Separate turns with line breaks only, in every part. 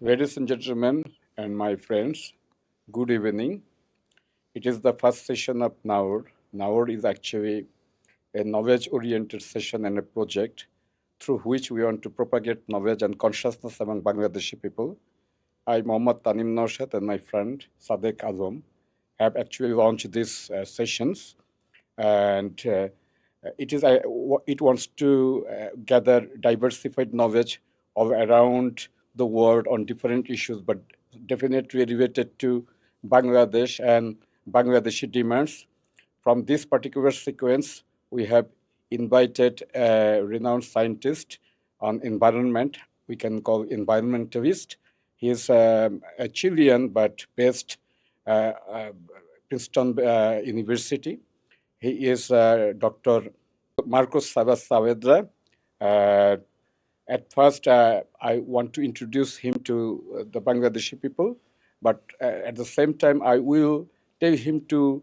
Ladies and gentlemen, and my friends, good evening. It is the first session of NAUR. NAUR is actually a knowledge-oriented session and a project through which we want to propagate knowledge and consciousness among Bangladeshi people. I, Mohammad Tanim Naushad, and my friend Sadek Azam have actually launched these sessions, and it wants to gather diversified knowledge all around the world on different issues, but definitely related to Bangladesh and Bangladeshi demands. From this particular sequence, we have invited a renowned scientist on environment. We can call environmentalist. He is a Chilean but based Princeton University. He is Dr. Marcos Sabas Saavedra. Uh, at first, I want to introduce him to the Bangladeshi people, but at the same time, I will tell him to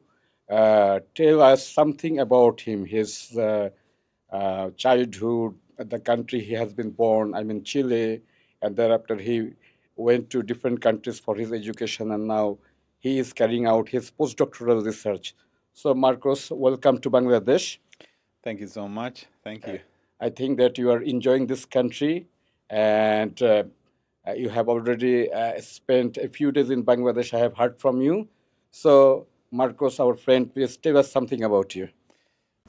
tell us something about him, his childhood, the country he has been born. I'm in Chile, and thereafter he went to different countries for his education, and now he is carrying out his postdoctoral research. So, Marcos, welcome to Bangladesh.
Thank you so much. Thank you.
I think that you are enjoying this country, and you have already spent a few days in Bangladesh. I have heard from you. So, Marcos, our friend, please tell us something about you.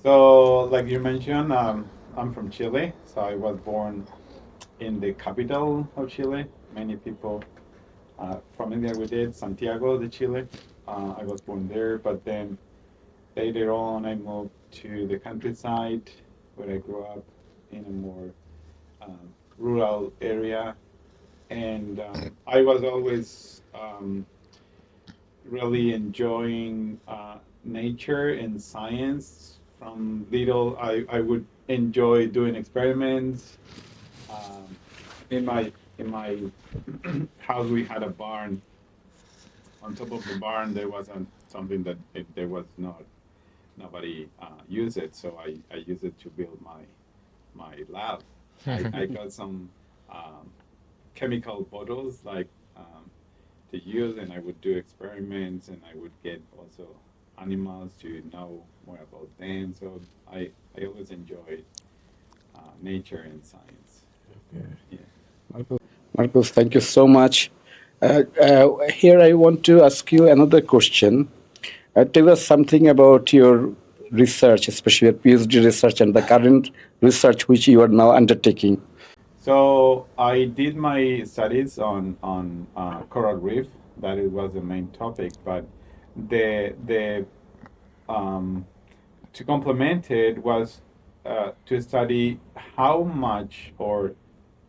So, like you mentioned, I'm from Chile. So I was born in the capital of Chile. Many people familiar with it, Santiago de Chile. I was born there, but then later on I moved to the countryside where I grew up in a more rural area. And I was always really enjoying nature and science. From little, I would enjoy doing experiments. Um, in my house, we had a barn. On top of the barn, there wasn't something that there was not nobody used it, so I used it to build my lab. I got some um, chemical bottles like to use, and I would do experiments, and I would get also animals to know more about them. So I always enjoyed nature and science. Yeah.
Marcos, thank you so much. Here, I want to ask you another question. Tell us something about your research, especially your PhD research and the current research which you are now undertaking.
So I did my studies on coral reef. That it was the main topic, but the to complement it was to study how much or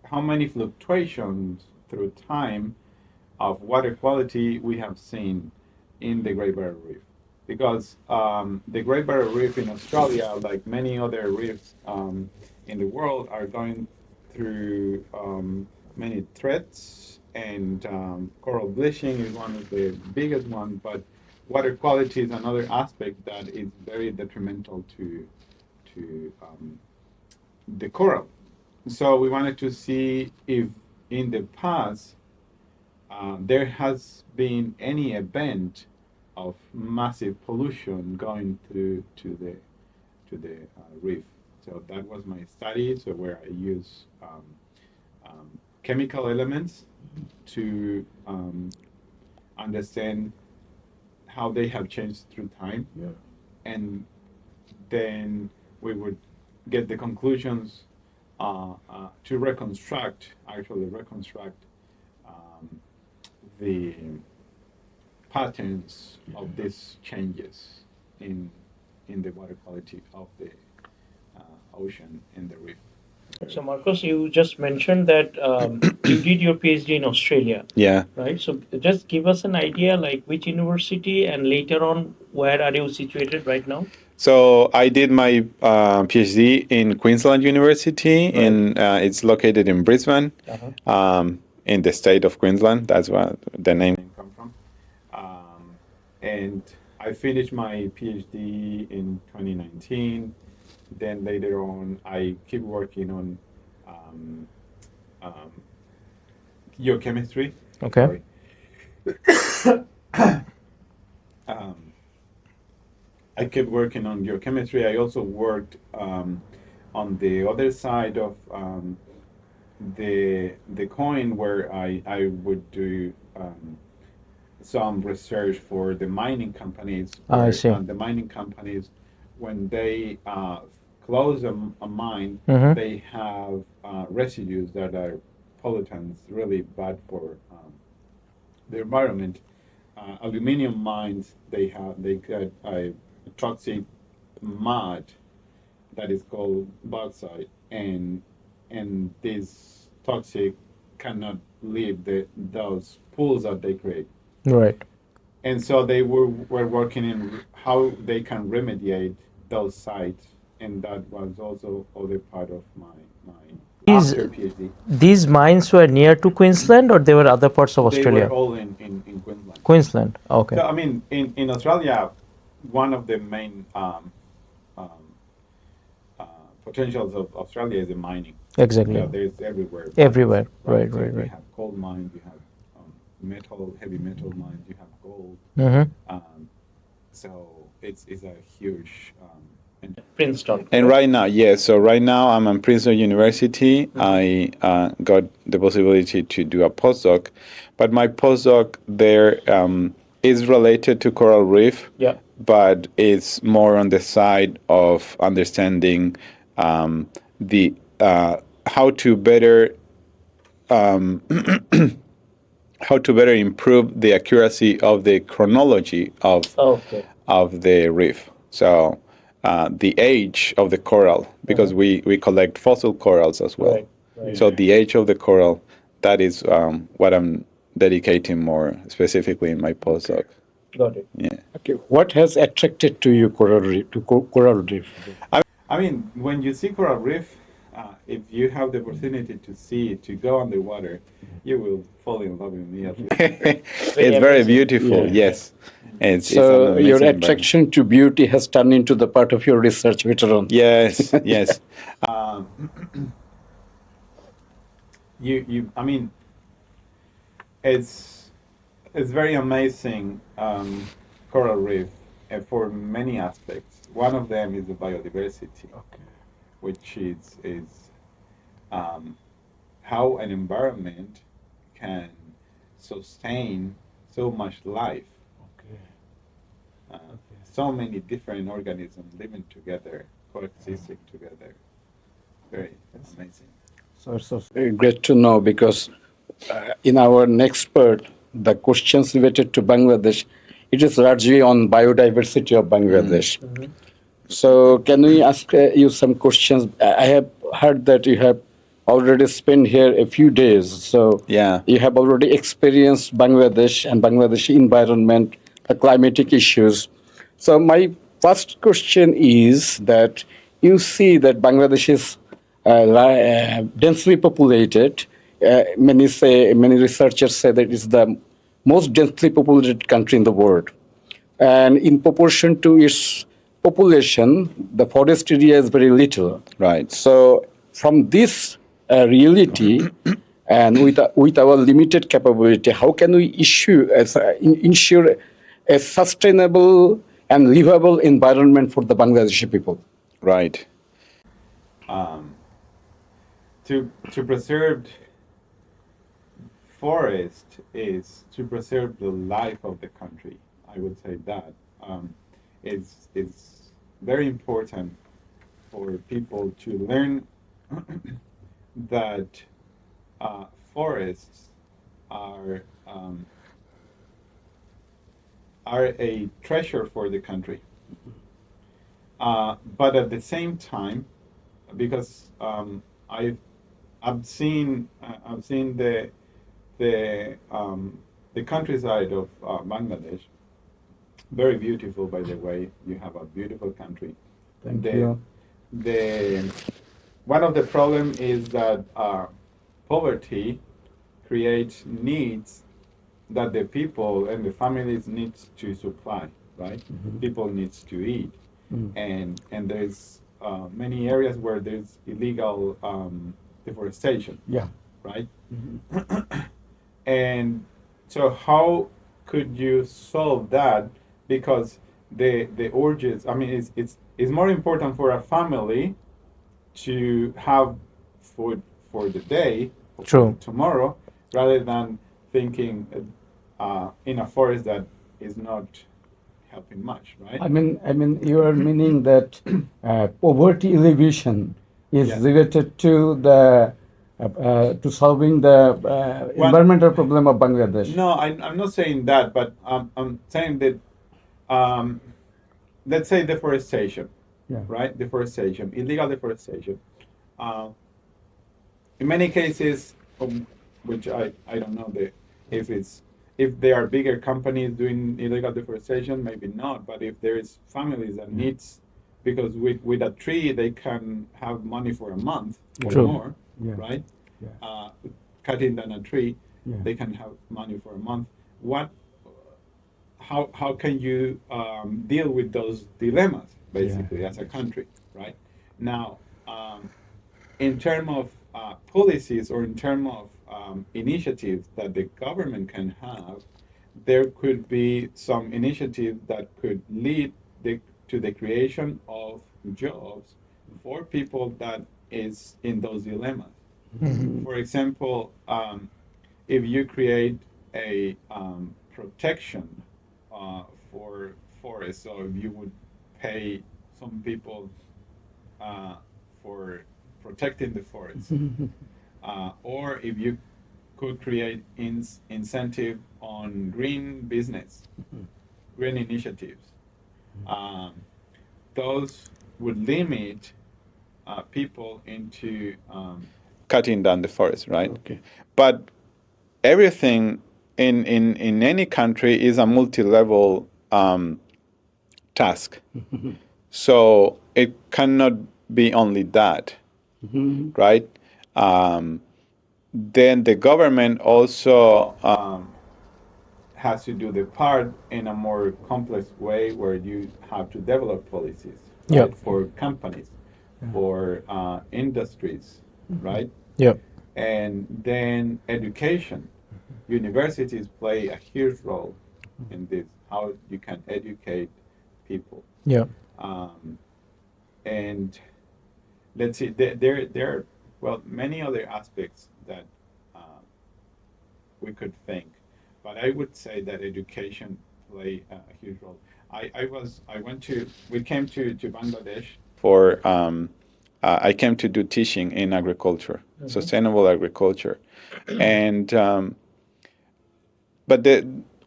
how many fluctuations through time of water quality we have seen in the Great Barrier Reef. Because the Great Barrier Reef in Australia, like many other reefs in the world, are going through many threats, and coral bleaching is one of the biggest ones, but water quality is another aspect that is very detrimental to the coral. So we wanted to see if in the past there has been any event of massive pollution going through to the reef. So that was my study. So where I use chemical elements to understand how they have changed through time, and then we would get the conclusions to actually reconstruct the patterns of these changes in the water quality of the ocean and the reef.
So, Marcos, you just mentioned that you did your PhD in Australia,
Yeah.
right? So, just give us an idea, like which university, and later on, where are you situated right now?
So I did my PhD in Queensland University,
Right.
and it's located in Brisbane, in the state of Queensland. That's what the name comes from. And I finished my PhD in 2019. Then later on, I keep working on um, geochemistry.
Okay.
Sorry. um, I kept working on geochemistry. I also worked on the other side of the coin, where I would do some research for the mining companies,
I
where
see.
the mining companies, when they close a mine,
Mm-hmm.
they have residues that are pollutants, really bad for the environment. Aluminum mines, they get a toxic mud that is called bauxite, and this toxic cannot leave those pools that they create.
Right.
And so they were working in how they can remediate those sites, and that was also other part of my
These
after PhD.
these mines were near to Queensland, or they were other parts of
They were
Australia?
all in Queensland.
Queensland. Okay.
So I mean, in Australia, one of the main um, uh, potentials of Australia is in mining.
Exactly.
Yeah, there's everywhere.
Everywhere.
Right.
Right.
So
Right.
you
Right.
have coal mines, you have heavy metal mines, you have gold.
Mm-hmm.
So it's a huge.
Princeton.
And right now, yes. So right now I'm at Princeton University. I got the possibility to do a postdoc, but my postdoc there is related to coral reef,
Yeah.
but it's more on the side of understanding the how to better how to better improve the accuracy of the chronology
Okay.
of the reef. So the age of the coral, because we collect fossil corals as well.
Right. Right.
So the age of the coral, that is what I'm dedicating more specifically in my postdoc.
Got it.
Yeah.
Okay, what has attracted to you coral reef, coral reef?
I mean, when you see coral reef, if you have the opportunity to see it, to go underwater, you will fall in love immediately. It's very
amazing.
beautiful.
Yeah.
Yes, it's an
So your
amazing environment.
attraction to beauty has turned into the part of your research later on.
Yes, yes. I mean, it's it's very amazing coral reef for many aspects. One of them is the biodiversity, which is um, how an environment can sustain so much life. So many different organisms living together, coexisting together. Very amazing.
So it's great to know, because in our next part, the questions related to Bangladesh, it is largely on biodiversity of Bangladesh. So can we ask you some questions? I have heard that you have already spent here a few days. So
Yeah.
you have already experienced Bangladesh and Bangladeshi environment, the climatic issues. So my first question is that you see that Bangladesh is densely populated. Many researchers say that it's the most densely populated country in the world, and in proportion to its population, the forest area is very little.
Right.
So, from this reality, and with our limited capability, how can we ensure a sustainable and livable environment for the Bangladeshi people?
Right. To preserve forest is to preserve the life of the country. I would say that it's very important for people to learn that forests are are a treasure for the country. But at the same time, because I've seen the the countryside of Bangladesh. Very beautiful, by the way. You have a beautiful country.
Thank
the,
you.
The one of the problem is that poverty creates needs that the people and the families need to supply. Right? People needs to eat, and there's many areas where there's illegal deforestation.
Yeah.
Right? And so how could you solve that? Because the urges, I mean, it's more important for a family to have food for the day or for the
True.
tomorrow rather than thinking in a forest that is not helping much, right?
I mean, you are meaning that poverty alleviation is
Yes.
related to the to solving the
Well,
environmental problem of Bangladesh.
no, I'm not saying that, but I'm saying that um, let's say deforestation,
Yeah.
right? Deforestation, illegal deforestation. Uh, in many cases, which I don't know if it's if there are bigger companies doing illegal deforestation, maybe not. But if there is families that needs, because with a tree they can have money for a month or
Yeah.
True.
more,
Yeah.
right?
Yeah.
Cutting down a tree,
Yeah.
they can have money for a month. What? How can you deal with those dilemmas basically as a country, right? Now, in terms of policies or in terms of initiatives that the government can have, there could be some initiative that could lead to the creation of jobs for people that is in those dilemmas.
Mhm.
For example, if you create a protection for forests, so if you would pay some people uh, for protecting the forests, or if you could create incentive on green business, green initiatives, um, those would limit people into cutting down the forest, right?
Okay.
But everything in any country is a multi-level task. So it cannot be only that, right? Um, then the government also has to do the part in a more complex way where you have to develop policies,
Yep.
right, for companies, for industries, right?
Yep.
And then education. Universities play a huge role in this, how you can educate people.
Yep.
Um, and let's see, there are, well, many other aspects that we could think. But I would say that education play a huge role. We came to Bangladesh for, I came to do teaching in agriculture, sustainable agriculture. And, but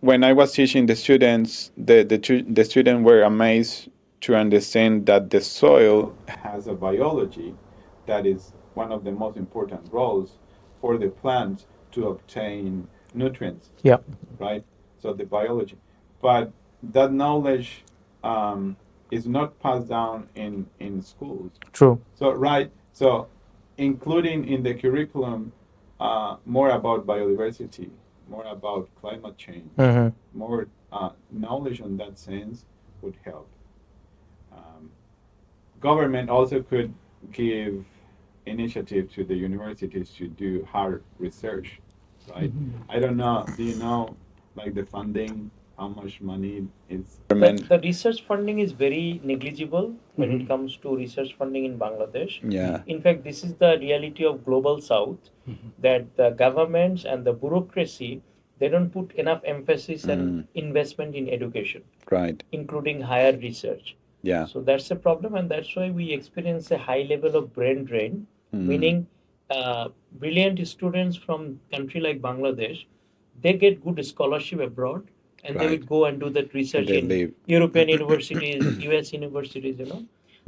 when I was teaching the students, the students were amazed to understand that the soil has a biology that is one of the most important roles for the plant to obtain nutrients,
Yep.
right? So the biology, but that knowledge is not passed down in schools.
True.
So right, so including in the curriculum more about biodiversity, more about climate change,
Mm-hmm.
more knowledge on that sense would help. Um, Government also could give initiative to the universities to do hard research, right? I don't know. Do you know, like the funding, how much money is government?
The research funding is very negligible when it comes to research funding in Bangladesh.
Yeah.
In fact, this is the reality of global south, that the governments and the bureaucracy, they don't put enough emphasis and investment in education,
Right.
including higher research.
Yeah.
So that's a problem, and that's why we experience a high level of brain drain, meaning brilliant students from country like Bangladesh, they get good scholarship abroad, and they
Right.
will go and do that research
They
in
leave.
European universities, US universities, you know.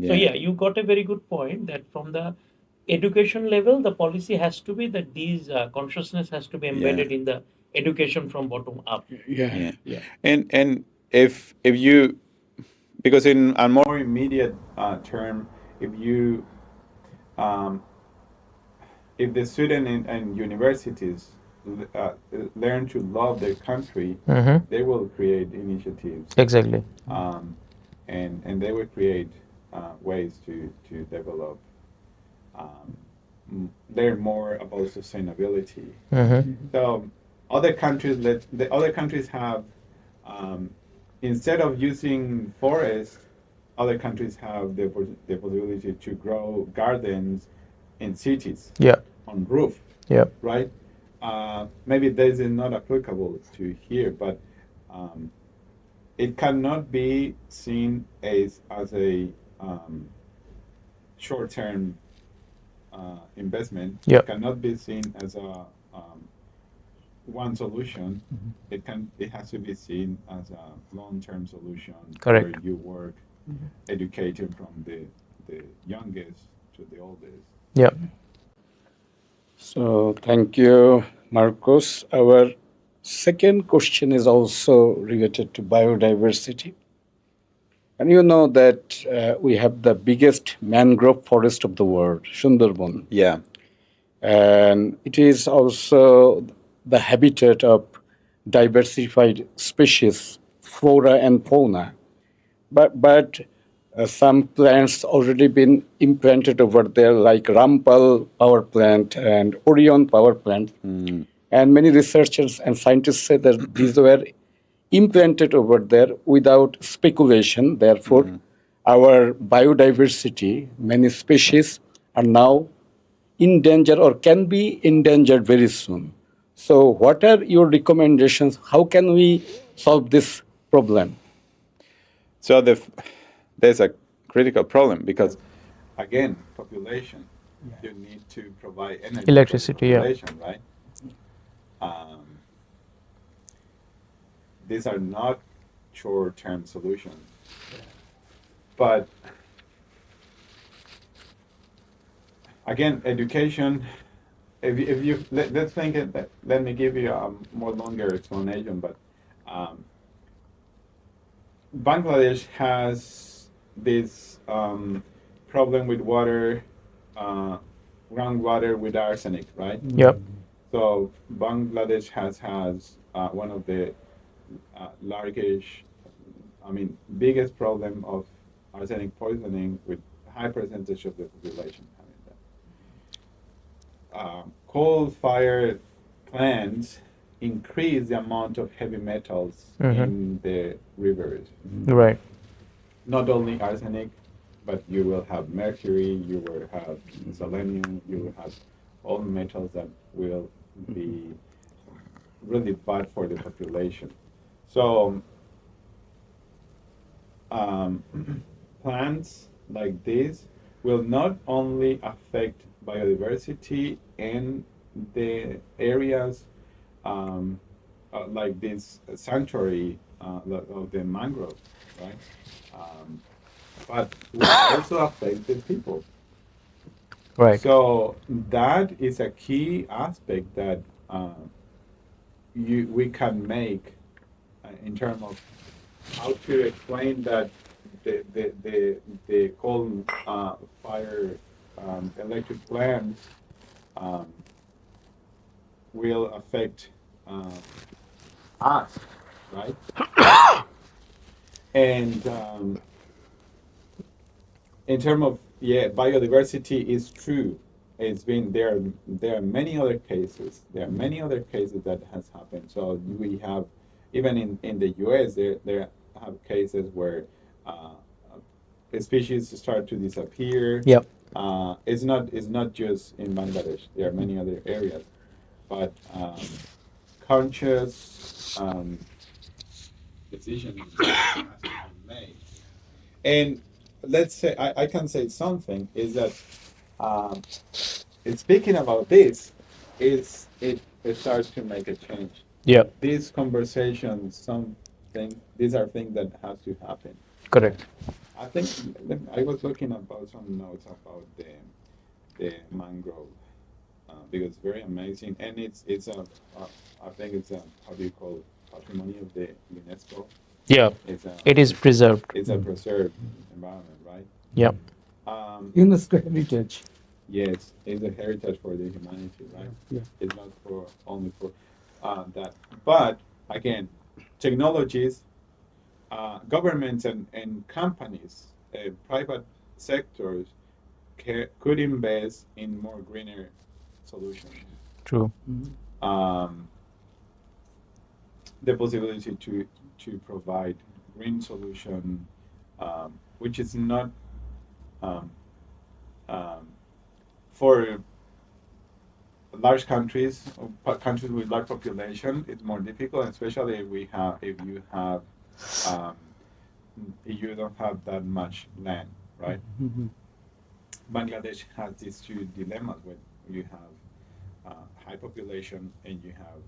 So
Yeah.
yeah, you got a very good point that from the education level, the policy has to be that these consciousness has to be
Yeah.
embedded in the education from bottom up.
Yeah.
Yeah.
Yeah.
And if you, because in a more immediate term, if you um, if the student and universities uh, learn to love their country,
Mm-hmm.
they will create initiatives,
Exactly.
um, and they will create ways to develop, learn more about sustainability.
Mm-hmm.
So Other countries, the other countries have, um, instead of using forests, other countries have the possibility to grow gardens in cities
Yeah.
on roof,
Yeah.
right? Maybe this is not applicable to here, but um, it cannot be seen as a short-term investment.
Yeah.
It cannot be seen as a one solution. It has to be seen as a long-term solution where
Correct.
you work educating from the youngest to the oldest.
Yeah.
So thank you, Marcos. Our second question is also related to biodiversity. And you know that we have the biggest mangrove forest of the world, Sundarban.
Yeah.
And it is also the habitat of diversified species, flora and fauna. But some plants already been implanted over there, like Rampal power plant and Orion power plant. And many researchers and scientists say that these were implanted over there without speculation. Therefore, our biodiversity, many species are now in danger or can be endangered very soon. So, what are your recommendations? How can we solve this problem?
So there's a critical problem because, again, population. You need to provide energy
Electricity,
for the
yeah.
population, right? Um, these are not short-term solutions, but again, education. If you let's think it. Let me give you a more longer explanation, but um, Bangladesh has this problem with water, groundwater with arsenic, right?
Yep.
So Bangladesh has one of the largest, I mean, biggest problem of arsenic poisoning with high percentage of the population having that. Coal-fired plants increase the amount of heavy metals in the rivers.
Right.
Not only arsenic, but you will have mercury, you will have selenium, you will have all metals that will be really bad for the population. So um, plants like this will not only affect biodiversity in the areas like this sanctuary of the mangrove, right? Um, but will also affect the people.
Right.
So that is a key aspect that we can make in terms of how to explain that the coal fire electric plants um, will affect us, right? And in terms of biodiversity is true. It's been there. There are many other cases. There are many other cases that has happened. So we have, even in the U.S. there have cases where species start to disappear.
Yep.
It's not just in Bangladesh. There are many other areas, but conscious decisions has to be made. And let's say I can say something is that um, speaking about this it starts to make a change.
Yep.
These conversations, these are things that has to happen.
Correct.
I think I was looking about some notes about the mangrove because it's very amazing and I think it's a how do you call it, patrimony of the UNESCO.
Yeah.
It's a
It is preserved.
it's a preserved environment, right?
Yep.
UNESCO heritage.
Yes, it's a heritage for the humanity, right?
Yeah.
It's not for only for that. But again, technologies, governments and companies, private sectors could invest in more greener solutions.
True.
Um, the possibility to provide green solution, which is not um, um, for large countries, countries with large population. It's more difficult, especially um, if you don't have that much land, right? Bangladesh has these two dilemmas when you have high population and you have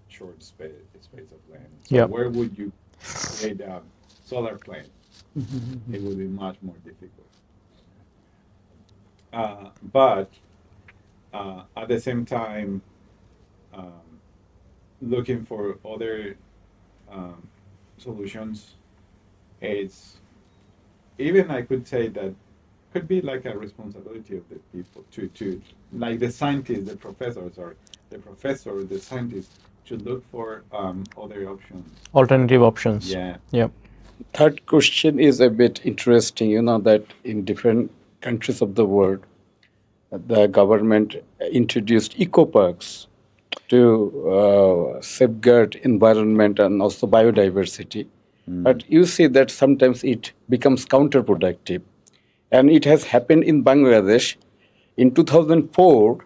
short space of land. So
Yep.
where would you create a solar plant? It would be much more difficult. But at the same time, um, looking for other um, solutions, it's even I could say that could be like a responsibility of the people to like the scientists, the professors, or the professor, the scientists should look for other options.
Alternative options.
Yeah.
Yep.
Third question is a bit interesting. You know that in different countries of the world, the government introduced eco parks to safeguard environment and also biodiversity. But you see that sometimes it becomes counterproductive. And it has happened in Bangladesh. In 2004,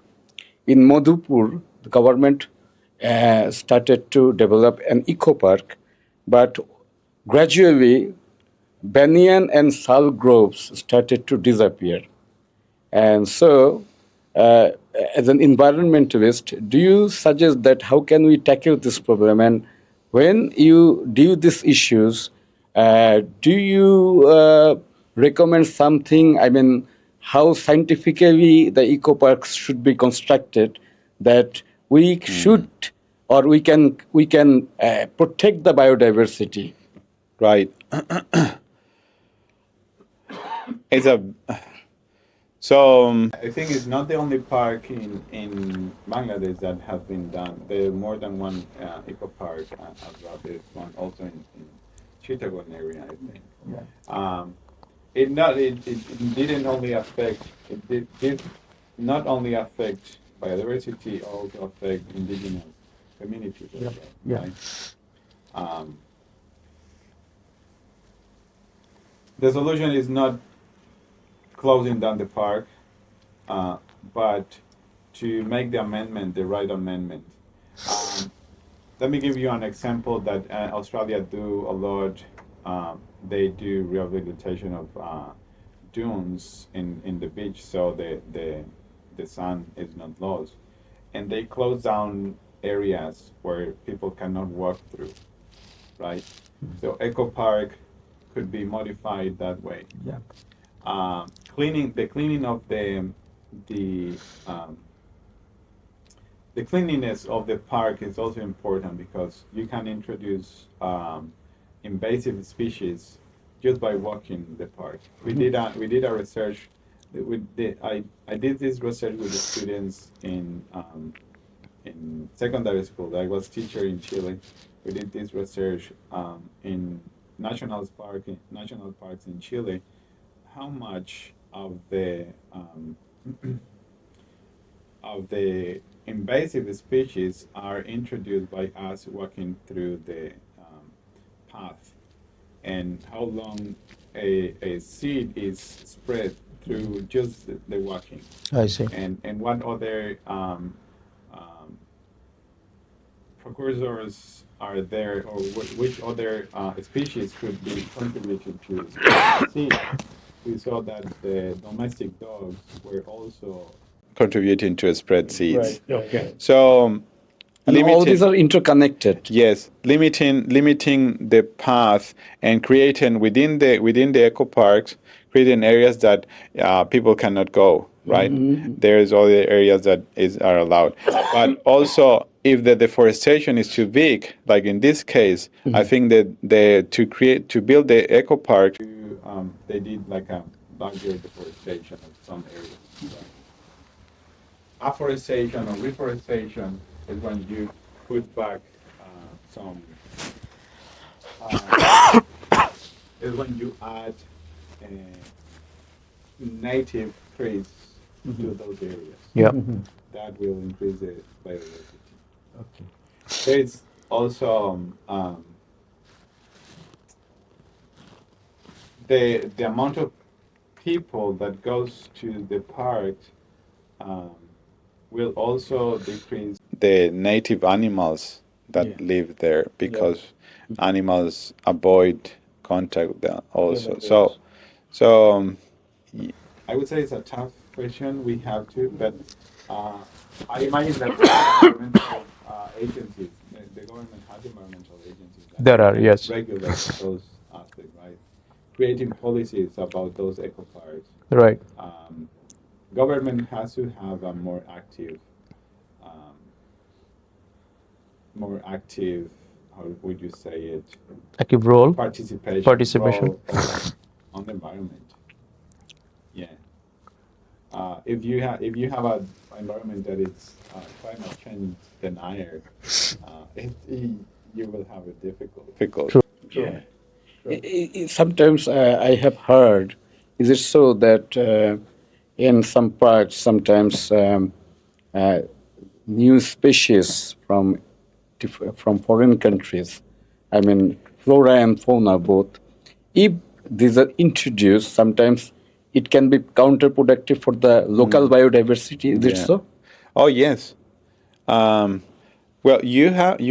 in Madhupur, the government started to develop an eco park, but gradually banyan and sal groves started to disappear. And so, uh, as an environmentalist, do you suggest that how can we tackle this problem? And when you deal with these issues, do you recommend something? I mean, how scientifically the eco parks should be constructed that we should or we can protect the biodiversity?
Right. It's a so I think it's not the only park in Bangladesh that has been done. There are more than one eco park as well. There's one also in Chittagong area, I think. It didn't only affect did not only affect biodiversity, also affect indigenous communities as well,
Yeah.
right? Um, the solution is not closing down the park, but to make the amendment the right amendment. Let me give you an example that Australia do a lot. They do rehabilitation of dunes in the beach, so the sun is not lost, and they close down areas where people cannot walk through, right? So eco park could be modified that way.
Yeah.
Cleaning of the um, the cleanliness of the park is also important because you can introduce invasive species just by walking the park. We did a research. I did this research with the students in secondary school. I was teacher in Chile. We did this research in national parks in Chile. How much of the invasive species are introduced by us walking through the path, and how long a seed is spread through just the walking,
I see.
and what other precursors are there, or which other species could be contributed to seed. We saw that the domestic dogs were also contributing to spread seeds.
Right. Okay.
So
And all
limiting,
these are interconnected.
yes, limiting the path and creating within the eco parks, creating areas that people cannot go. Right, there's other areas that are allowed, but also if the deforestation is too big, like in this case, I think that to build the eco park, they did like a larger deforestation of some areas. Right? Afforestation or reforestation is when you put back some. Is when you add native trees to those areas.
Yep.
That will increase the biodiversity. Okay. There's also the amount of people that goes to the park um, will also decrease the native animals that
Yeah.
live there because animals avoid contact with them also. So I would say it's a tough question we have to, but uh, I imagine that environmental agencies, the government has environmental agencies that
There
they
are,
can
yes.
regulate those aspects, right? Creating policies about those eco parks.
Right.
Um, government has to have a um, more active, how would you say it,
Active role.
participation on the environment. Yeah. If you have an environment that is climate change denier, you will have a difficult.
True.
Yeah. Sometimes I have heard, is it so that in some parts, sometimes uh, new species from foreign countries, I mean, flora and fauna both, if these are introduced, sometimes it can be counterproductive for the local biodiversity. Is it
Yeah.
so?
Oh yes. Um, well, you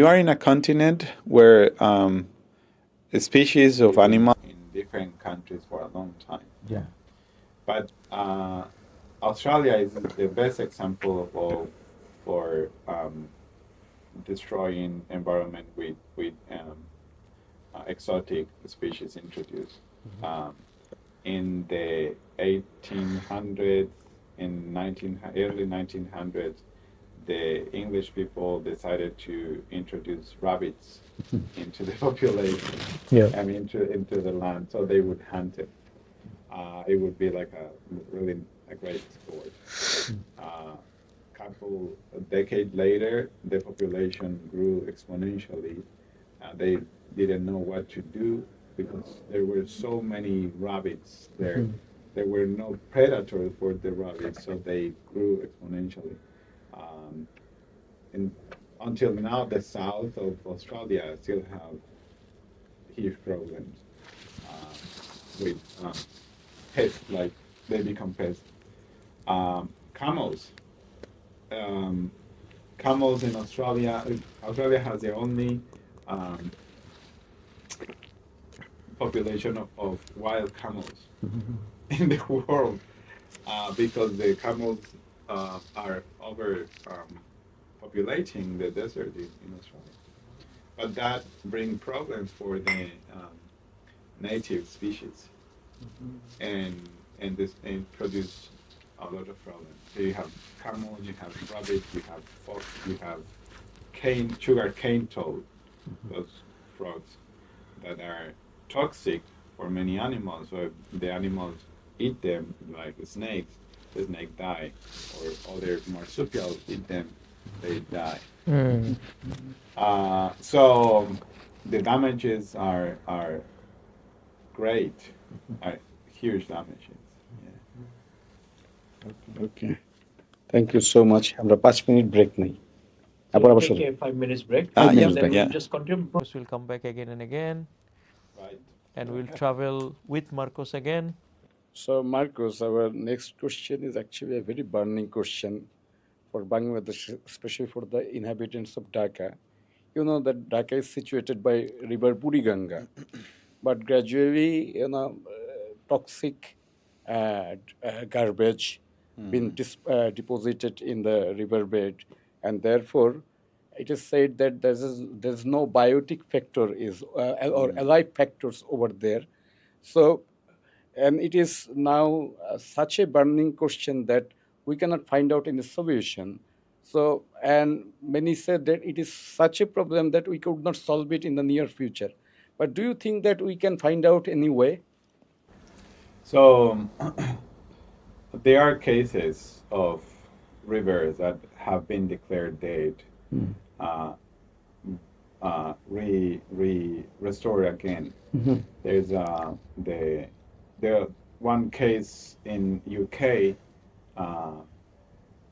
are in a continent where species of animals in different countries for a long time.
Yeah.
But Australia is the best example of all for destroying environment with exotic species introduced. In the 1800s, in early 1900s, the English people decided to introduce rabbits into the population.
Yeah.
I mean, into the land, so they would hunt it. It would be like a great sport. A decade later, the population grew exponentially. They didn't know what to do because there were so many rabbits there. There were no predators for the rabbits, so they grew exponentially. Um, and until now, the south of Australia still have huge problems with pests, like they become pests. Camels. Um, camels in Australia. Australia has the only um, population of wild camels in the world because the camels are over populating the desert in Australia. But that brings problems for the native species, and produce a lot of problems. So you have camel, you have rabbit, you have fox, you have sugar cane toad, those frogs that are toxic for many animals. So if the animals eat them, like snakes, the snake die, or other marsupials eat them, they die.
Mm.
So the damages are great, are huge damages. Yeah.
Okay. Thank you so much. আমরা 5 minute break নেই। আবার
So
আবার
take
শুরু।
a 5 minutes break.
5 minutes
Then
break.
we'll
Yeah.
just continue.
We'll come back again and again,
Right.
and we'll travel with Marcos again.
So, Marcos, our next question is actually a very burning question for Bangladesh, especially for the inhabitants of Dhaka. You know that Dhaka is situated by river Buriganga, but gradually, toxic garbage been deposited in the riverbed, and therefore, it is said that there's no biotic factor is or alive factors over there. So, and it is now such a burning question that we cannot find out any solution. So, and many said that it is such a problem that we could not solve it in the near future. But do you think that we can find out any way?
So there are cases of rivers that have been declared dead, uh, restored again. There's the one case in UK, uh,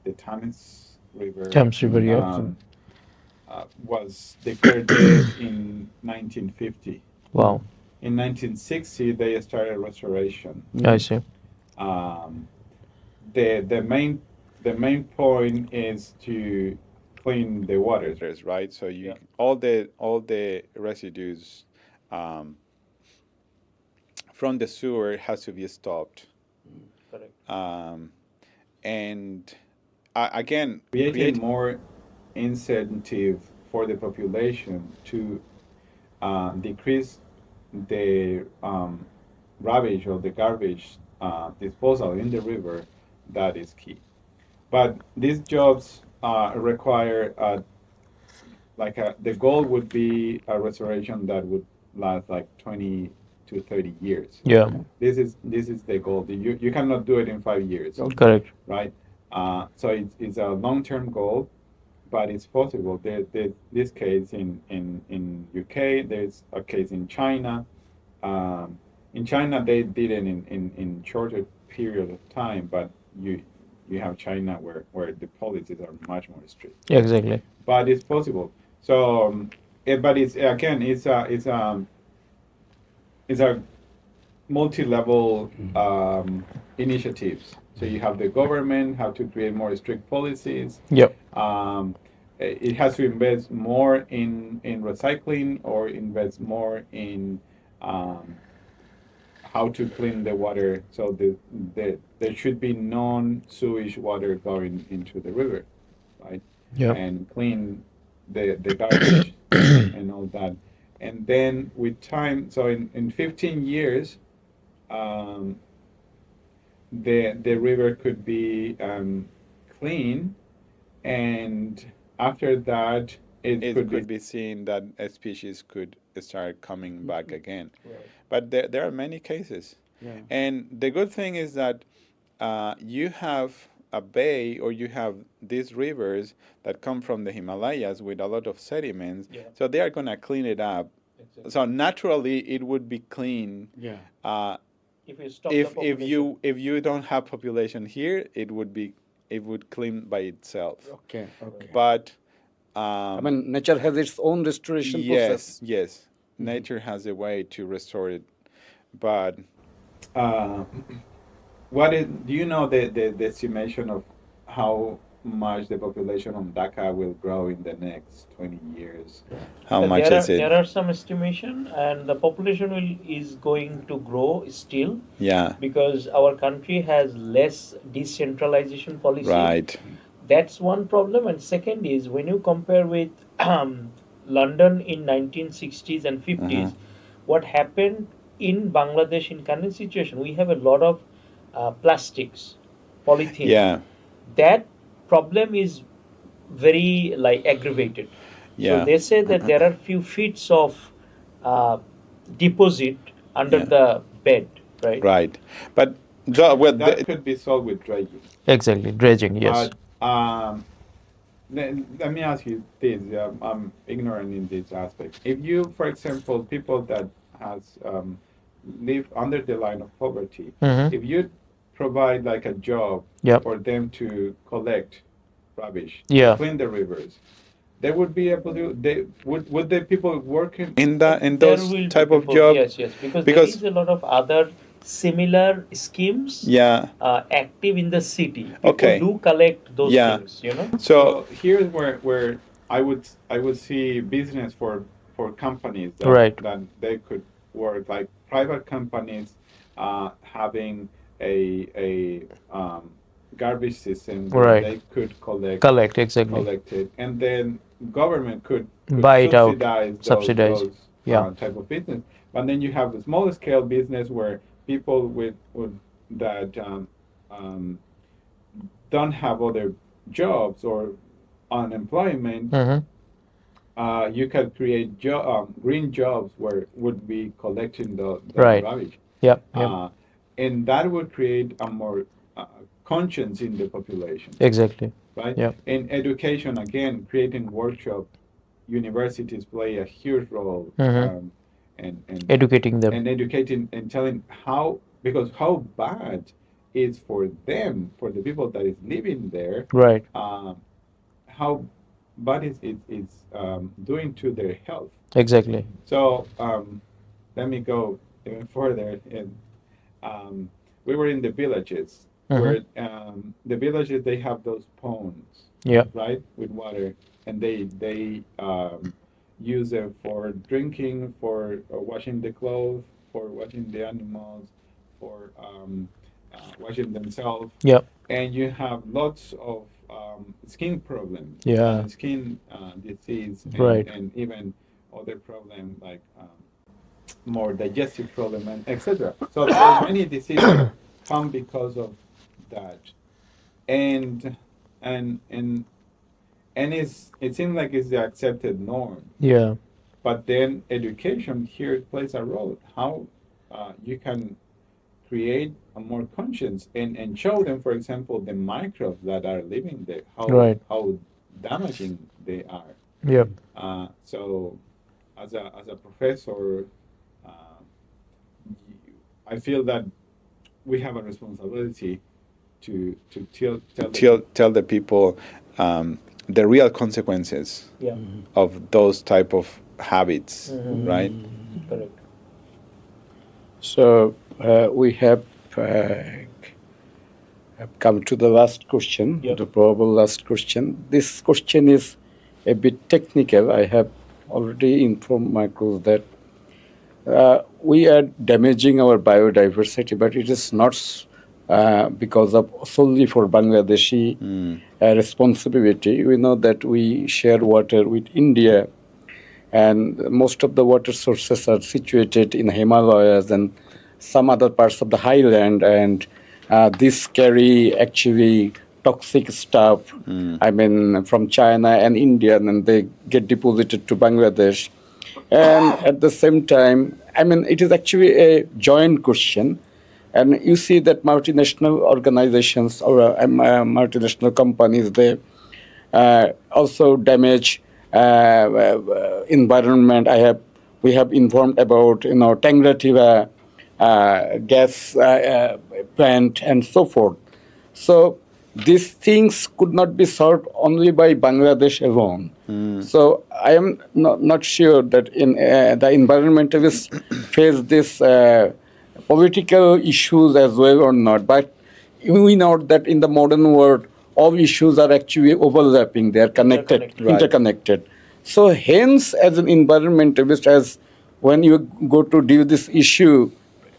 the Thames River.
Thames River, yeah.
was declared dead in 1950.
Wow.
In 1960, they started restoration.
I see.
Um, the main point is to clean the waters, right? So you
Yeah.
all the residues um, from the sewer has to be stopped.
Correct.
And again,
Creating
create more incentive for the population to decrease the rubbish or the garbage disposal in the river. That is key. But these jobs require the goal would be a restoration that would last like 20 to 30 years.
Yeah.
This is the goal. You cannot do it in 5 years,
Correct.
right? So it's a long-term goal, but it's possible. This case in UK, there's a case in China. Um, in China, they did it in shorter period of time, but you have China where the policies are much more strict.
Exactly.
But it's possible. So, but it's again, it's a multi-level initiatives. So you have the government have to create more strict policies.
Yep.
It has to invest more in recycling or invest more in um, how to clean the water. So there should be non-sewage water going into the river, right?
Yep.
And clean the garbage and all that. And then with time, so in 15 years, um, the river could be clean, and after that, it could be seen that a species could start coming back again.
Right.
But there are many cases.
Yeah.
And the good thing is that you have a bay or you have these rivers that come from the Himalayas with a lot of sediments.
Yeah.
So they are going to clean it up.
Exactly.
So naturally, it would be clean.
Yeah.
If you stop
If
the
if
population.
you don't have population here, it would clean by itself.
Okay. Okay.
But
I mean, nature has its own restoration process.
yes, nature has a way to restore it. But uh, do you know the estimation of how much the population on Dhaka will grow in the next 20 years? How much
there
is
are,
it?
there are some estimation, and the population is going to grow still
Yeah,
because our country has less decentralization policy.
right.
That's one problem, and second is when you compare with London in 1960s and 50s, what happened in Bangladesh in current situation, we have a lot of plastics, polythene.
Yeah,
That problem is very like aggravated.
yeah.
So they say that there are few feet of deposit under
Yeah.
the bed, right?
Right. But that could be solved with dredging.
Exactly. Dredging. Yes.
But let me ask you this. I'm ignorant in this aspect. If you, for example, people that has live under the line of poverty,
Mm-hmm.
if you provide like a job
Yep.
for them to collect rubbish,
Yeah.
clean the rivers, there would be able to. They would the people working in
There
those
will be
type of
people-
job?
Yes, because there
Because
is a lot of other similar schemes
yeah.
active in the city. People
Okay.
do collect those
Yeah.
things, you know.
So here's where I would see business for companies that
Right.
that they could work, like private companies having a garbage system where
Right.
they could
Collect. Exactly.
collect it, and then government could
Buy it out.
subsidize
Subsidize.
those
Yeah.
type of business. But then you have the smaller scale business where people with that um, don't have other jobs or unemployment,
Mm-hmm.
you can create green jobs where would be collecting the
Right.
rubbish.
Yep. Yep.
And that would create a more conscience in the population,
Exactly.
right?
Yep.
In education, again, creating workshop, universities play a huge role,
Mhm.
and
Educating them.
and educating and telling because how bad is for them, for the people that is living there,
Right.
how but it's doing to their health.
Exactly.
So let me go even further. And we were in the villages where the villages they have those ponds,
Yeah.
right, with water, and they use it for drinking, for washing the clothes, for washing the animals, for washing themselves,
Yeah.
and you have lots of skin problems,
Yeah.
skin disease,
Right.
and even other problems like more digestive problem and etc. So there are many diseases come because of that, and and and and it seems like it's the accepted norm.
Yeah.
But then education here plays a role. How you can create a more conscience and show them, for example, the microbes that are living there,
Right.
how damaging they are.
Yeah.
So, as a professor, uh, I feel that we have a responsibility to tell the people the real consequences
Yeah.
of those type of habits, right?
Correct.
So we have come to the last question,
Yep.
the probable last question. This question is a bit technical. I have already informed my crew that we are damaging our biodiversity, but it is not because of solely for Bangladeshi responsibility. We know that we share water with India, and most of the water sources are situated in Himalayas and some other parts of the highland, and this carry actually toxic stuff. I mean, from China and India, and they get deposited to Bangladesh. And at the same time, I mean, it is actually a joint question. And you see that multinational organizations or multinational companies, they also damage environment. We have informed about Tangrativa gas plant and so forth. So these things could not be solved only by Bangladesh alone. So I am not sure that in the environmentalists face this political issues as well or not. But we know that in the modern world, all issues are actually overlapping. They are connected,
Interconnected.
Right.
interconnected. So hence, as an environmentalist, as when you go to deal this issue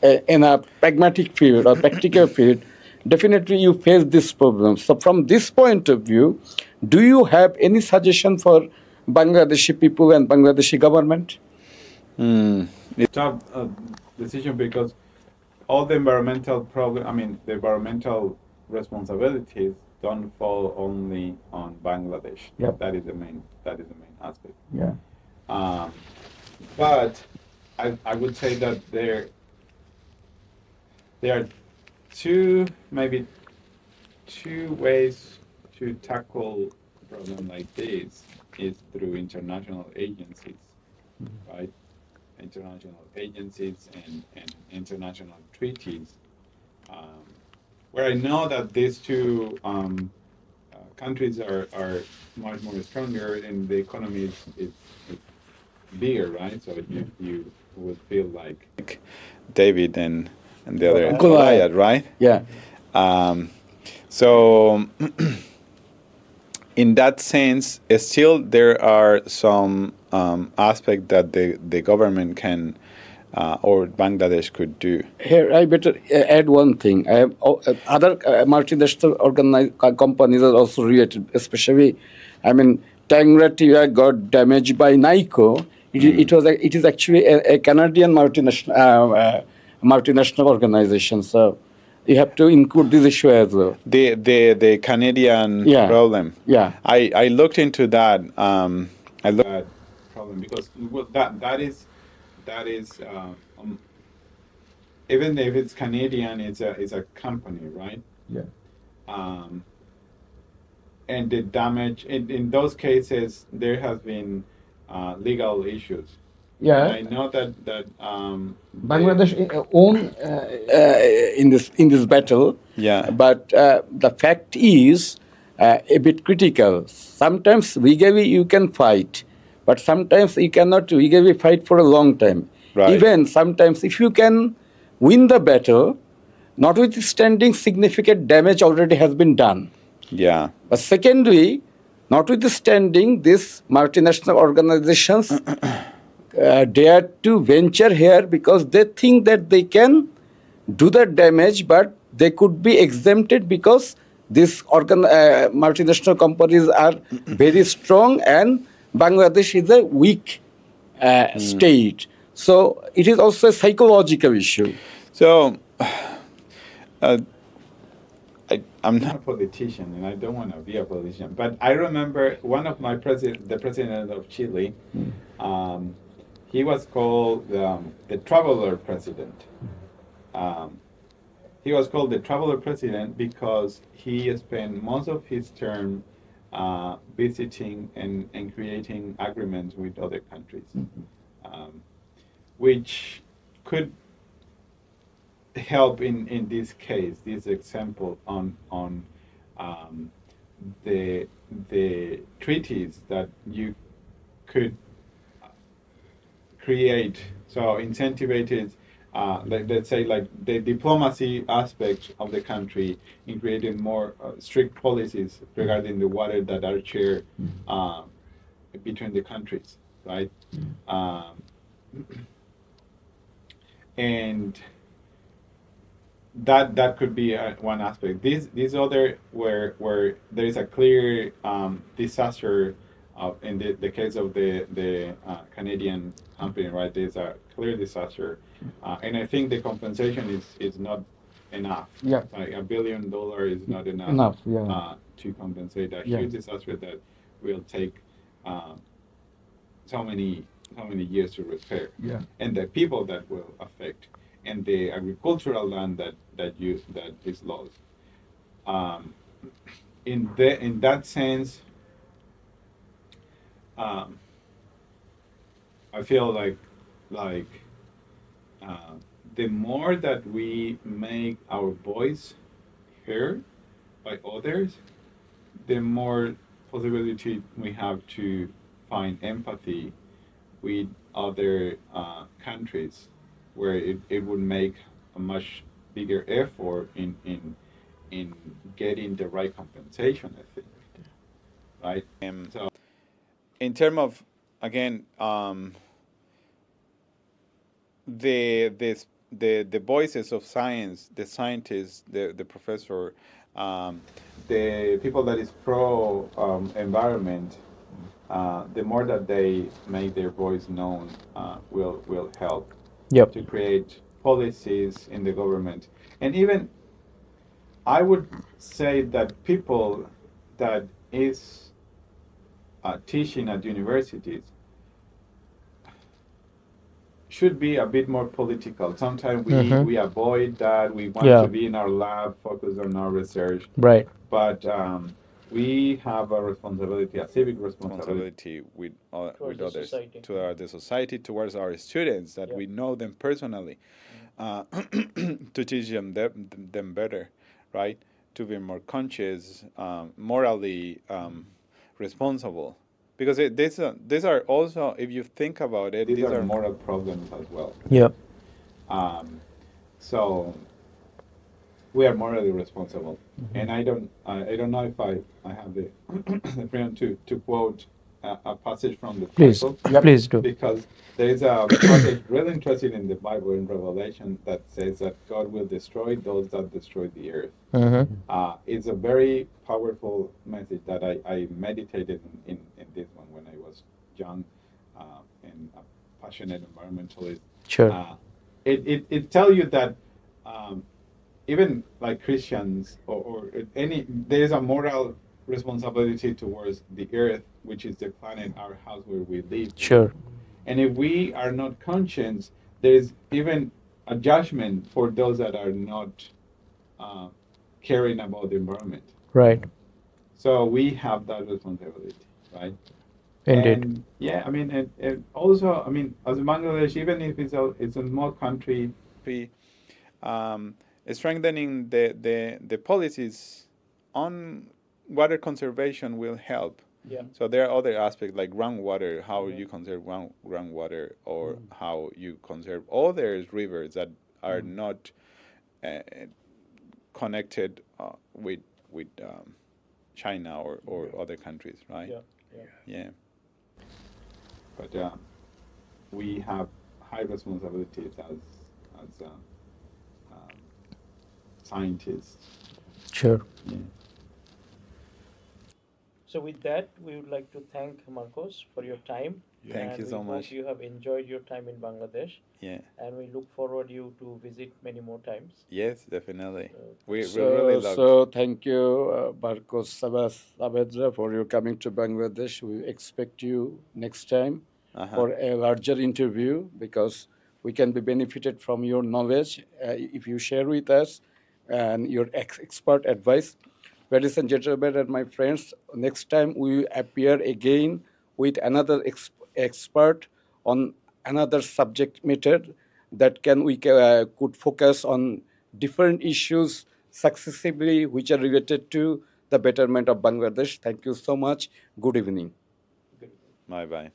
in a pragmatic field or practical field, definitely you face this problem. So from this point of view, do you have any suggestion for Bangladeshi people and Bangladeshi government?
It's tough decision because all the environmental problem, I mean, the environmental responsibilities don't fall only on Bangladesh.
Yep.
That is the main aspect.
Yeah.
But I would say that there are maybe two ways to tackle a problem like this is through international agencies, right? International agencies and international treaties, where I know that these two countries are much more stronger and the economy is bigger, right? So you would feel like David and the other
Goliath.
right?
Yeah.
So in that sense, still there are some aspects that the government can or Bangladesh could do.
Here, I better add one thing. I have other multinational companies are also related, especially, I mean, Tangrativa got damaged by NICO. It is actually a Canadian multinational organization. So you have to include this issue as well.
The Canadian
Yeah.
problem.
Yeah.
I looked into that. I looked at that problem because that is even if it's Canadian, it's a company, right?
Yeah.
And the damage in those cases there has been legal issues.
Yeah.
And I know that
Bangladesh own in this battle.
Yeah.
But the fact is, a bit critical. Sometimes Vigavi you can fight, but sometimes you cannot Vigavi fight for a long time.
Right.
Even sometimes if you can win the battle, notwithstanding significant damage already has been done.
Yeah.
But secondly, notwithstanding this multinational organizations dare to venture here because they think that they can do the damage, but they could be exempted because these multinational companies are very strong and Bangladesh is a weak state. So it is also a psychological issue.
So, I'm not a politician, and I don't want to be a politician. But I remember one of my the president of Chile. He was called the traveler president. He was called the traveler president because he spent most of his term visiting and creating agreements with other countries, which could help in this case, this example on the treaties that you could create. So incentivated, let's say like the diplomacy aspect of the country in creating more strict policies regarding the water that are shared between the countries, right? Um, and that could be one aspect. This other where there is a clear disaster in the case of the Canadian company, right? There's a clear disaster, and I think the compensation is not enough.
Yeah.
Like $1 billion is not enough.
Enough, yeah.
To compensate a
Yeah.
huge disaster that will take so many years to repair.
Yeah.
And the people that will affect, and the agricultural land that is lost. In that sense, I feel like the more that we make our voice heard by others, the more possibility we have to find empathy with other countries, where it would make a much bigger effort in getting the right compensation, I think. Right? So, in terms of, again, the voices of science, the scientists, the professor, the people that is pro environment, the more that they make their voice known, will help
Yep.
to create policies in the government. And even I would say that people that is teaching at universities should be a bit more political. Sometimes we avoid that. We want
Yeah.
to be in our lab, focus on our research.
Right.
But we have a responsibility, a civic responsibility with
Towards the
others,
society.
to the society, towards our students, that
Yeah.
we know them personally, to teach them better, right? To be more conscious, morally responsible, because these are also, if you think about it, these are moral problems as well.
Yep.
So we are morally responsible, and I don't know if I have the the freedom to quote a passage from the
Please.
Bible.
Please do.
Because there is a passage really interesting in the Bible, in Revelation, that says that God will destroy those that destroy the earth. It's a very powerful message that I meditated in this one when I was young and a passionate environmentalist.
Sure.
It tells you that even like Christians or any, there is a moral responsibility towards the earth, which is the planet, our house where we live.
Sure.
And if we are not conscious, there is even a judgment for those that are not caring about the environment.
Right.
So we have that responsibility, right?
Indeed.
And yeah, I mean, and also, I mean, as Bangladesh, even if it's a small country, um, strengthening the policies on water conservation will help.
Yeah.
So there are other aspects like groundwater, how
Mhm.
you conserve groundwater, or how you conserve other rivers that are not uh, connected with China or other countries, right?
Yeah. Yeah.
Yeah. But we have high responsibilities as um, scientists.
Sure.
Yeah.
So with that, we would like to thank Marcos for your time,
Thank you
and we
so
hope
much.
you have enjoyed your time in Bangladesh,
Yeah.
and we look forward you to visit many more times.
Yes, definitely.
So
We really
So,
loved.
so thank you, Marcos Saavedra, for your coming to Bangladesh. We expect you next time
Uh-huh.
for a larger interview because we can be benefited from your knowledge if you share with us and your expert advice. Ladies and gentlemen, and my friends, next time we will appear again with another expert on another subject matter that could focus on different issues successively which are related to the betterment of Bangladesh. Thank you so much. Good evening.
good.
Bye bye.